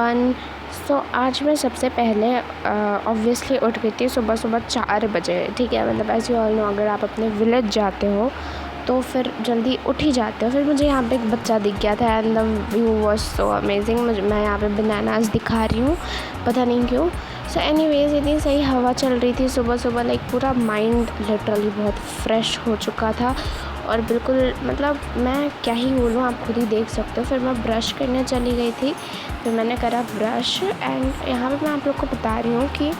Everyone. सो आज मैं सबसे पहले ऑब्वियसली उठ गई थी सुबह सुबह 4 बजे। ठीक है, मतलब एज यू ऑल नो, अगर आप अपने विलेज जाते हो तो फिर जल्दी उठ ही जाते हो। फिर मुझे यहाँ पे एक बच्चा दिख गया था and the view was so amazing. मैं यहाँ पे बनानास दिखा रही हूँ, पता नहीं क्यों। सो एनीवेज, इतनी सही हवा चल रही थी सुबह सुबह, लाइक पूरा माइंड लिटरली बहुत फ्रेश हो चुका था और बिल्कुल मतलब मैं क्या ही बोलूँ, आप खुद ही देख सकते हो। फिर मैं ब्रश करने चली गई थी, फिर मैंने करा ब्रश एंड यहाँ पे मैं आप लोग को बता रही हूँ कि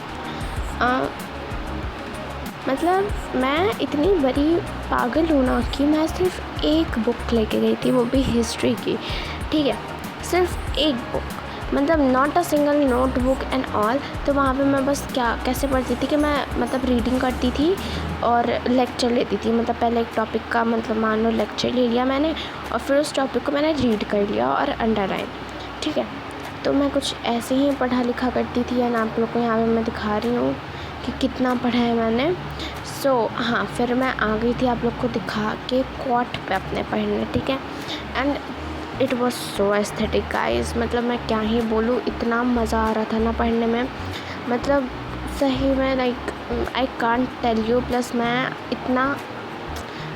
मतलब मैं इतनी बड़ी पागल हूँ ना कि मैं सिर्फ एक बुक लेके गई थी, वो भी हिस्ट्री की। ठीक है, सिर्फ एक बुक, मतलब not a single note book and all. तो वहाँ पे मैं बस कैसे पढ़ती थी कि मैं मतलब रीडिंग करती थी और लेक्चर लेती थी। मतलब पहले एक टॉपिक का मतलब मान लो लेक्चर ले लिया मैंने और फिर उस टॉपिक को मैंने रीड कर लिया और अंडरलाइन। ठीक है, तो मैं कुछ ऐसे ही पढ़ा लिखा करती थी एंड आप लोग को यहाँ पे मैं दिखा रही हूँ कि कितना पढ़ा है मैंने। हाँ, फिर मैं आ गई थी आप लोग को दिखा के क्वाट पे अपने पढ़ने। ठीक है, and it was so aesthetic guys, मतलब मैं क्या ही बोलूँ, इतना मज़ा आ रहा था ना पढ़ने में, मतलब सही में like I can't tell you. Plus मैं इतना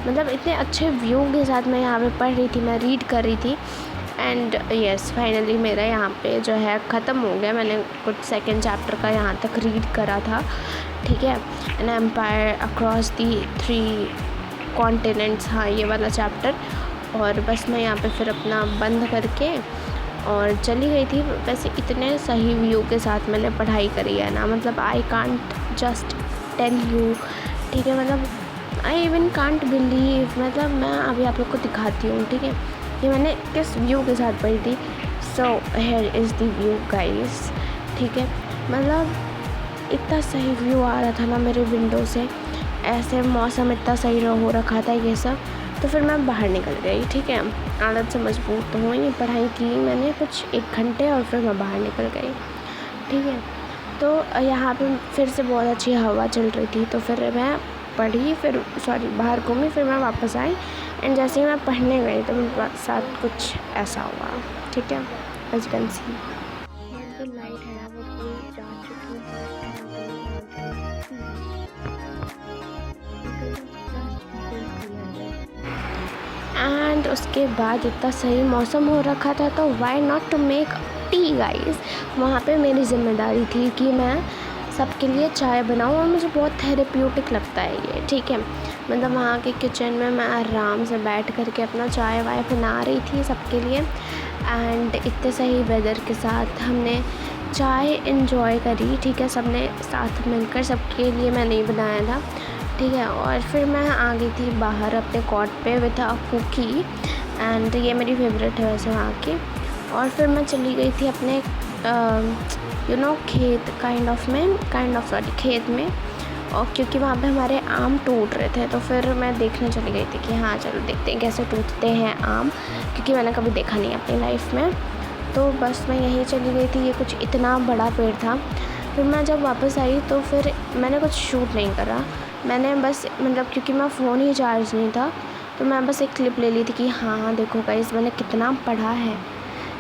मतलब इतने अच्छे व्यू के साथ मैं यहाँ पे पढ़ रही थी, मैं रीड कर रही थी एंड यस फाइनली मेरा यहाँ पे जो है ख़त्म हो गया। मैंने कुछ सेकंड चैप्टर का यहाँ तक रीड करा था। ठीक है, an empire across the 3 continents, हाँ ये वाला चैप्टर। और बस मैं यहाँ पे फिर अपना बंद करके और चली गई थी। वैसे इतने सही व्यू के साथ मैंने पढ़ाई करी है ना, मतलब I can't just tell you. ठीक है, मतलब आई इवन कांट बिलीव, मतलब मैं अभी आप लोग को दिखाती हूँ। ठीक है, ये मैंने किस व्यू के साथ पढ़ी थी। So here is the view guys. ठीक है, मतलब इतना सही व्यू आ रहा था ना मेरे विंडो से, ऐसे मौसम इतना सही हो रखा था ये सब। तो फिर मैं बाहर निकल गई। ठीक है, आदत से मजबूर तो हुई, पढ़ाई की मैंने कुछ 1 घंटे और फिर मैं बाहर निकल गई। ठीक है, तो यहाँ पे फिर से बहुत अच्छी हवा चल रही थी, तो फिर मैं पढ़ी, फिर बाहर घूमी, फिर मैं वापस आई एंड जैसे ही मैं पढ़ने गई तो मेरे साथ कुछ ऐसा हुआ। ठीक है, एज यू कैन सी जो लाइट है ना वो पूरी जा चुकी है एंड उसके बाद इतना सही मौसम हो रखा था, तो why not to make tea guys. वहाँ पे मेरी जिम्मेदारी थी कि मैं सबके लिए चाय बनाऊँ और मुझे बहुत थेरेप्यूटिक लगता है ये। ठीक है, मतलब वहाँ के किचन में मैं आराम से बैठ करके अपना चाय वाय बना रही थी सबके लिए एंड इतने सही वेदर के साथ हमने चाय इन्जॉय करी। ठीक है, सबने साथ मिलकर, सबके लिए मैंने ही बनाया था। ठीक है, और फिर मैं आ गई थी बाहर अपने कॉट पे विथ अ कुकी एंड ये मेरी फेवरेट है वैसे वहाँ की। और फिर मैं चली गई थी अपने खेत खेत में, और क्योंकि वहाँ पे हमारे आम टूट रहे थे तो फिर मैं देखने चली गई थी कि हाँ चलो देखते हैं कैसे टूटते हैं आम, क्योंकि मैंने कभी देखा नहीं अपनी लाइफ में। तो बस मैं यहीं चली गई थी, ये कुछ इतना बड़ा पेड़ था। फिर मैं जब वापस आई तो फिर मैंने कुछ शूट नहीं करा, मैंने बस मतलब क्योंकि मैं फ़ोन ही चार्ज नहीं था तो मैं बस एक क्लिप ले ली थी कि हाँ देखो गाइस मैंने कितना पढ़ा है।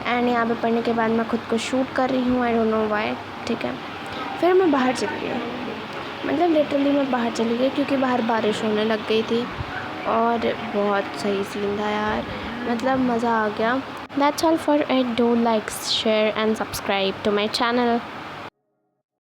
एंड यहाँ पे पढ़ने के बाद मैं खुद को शूट कर रही हूँ, आई डोंट नो व्हाई। ठीक है, फिर मैं बाहर चली गई, मतलब लिटरली मैं बाहर चली गई क्योंकि बाहर बारिश होने लग गई थी और बहुत सही सीन था यार, मतलब मज़ा आ गया। That's all for it, do like share and subscribe to my channel.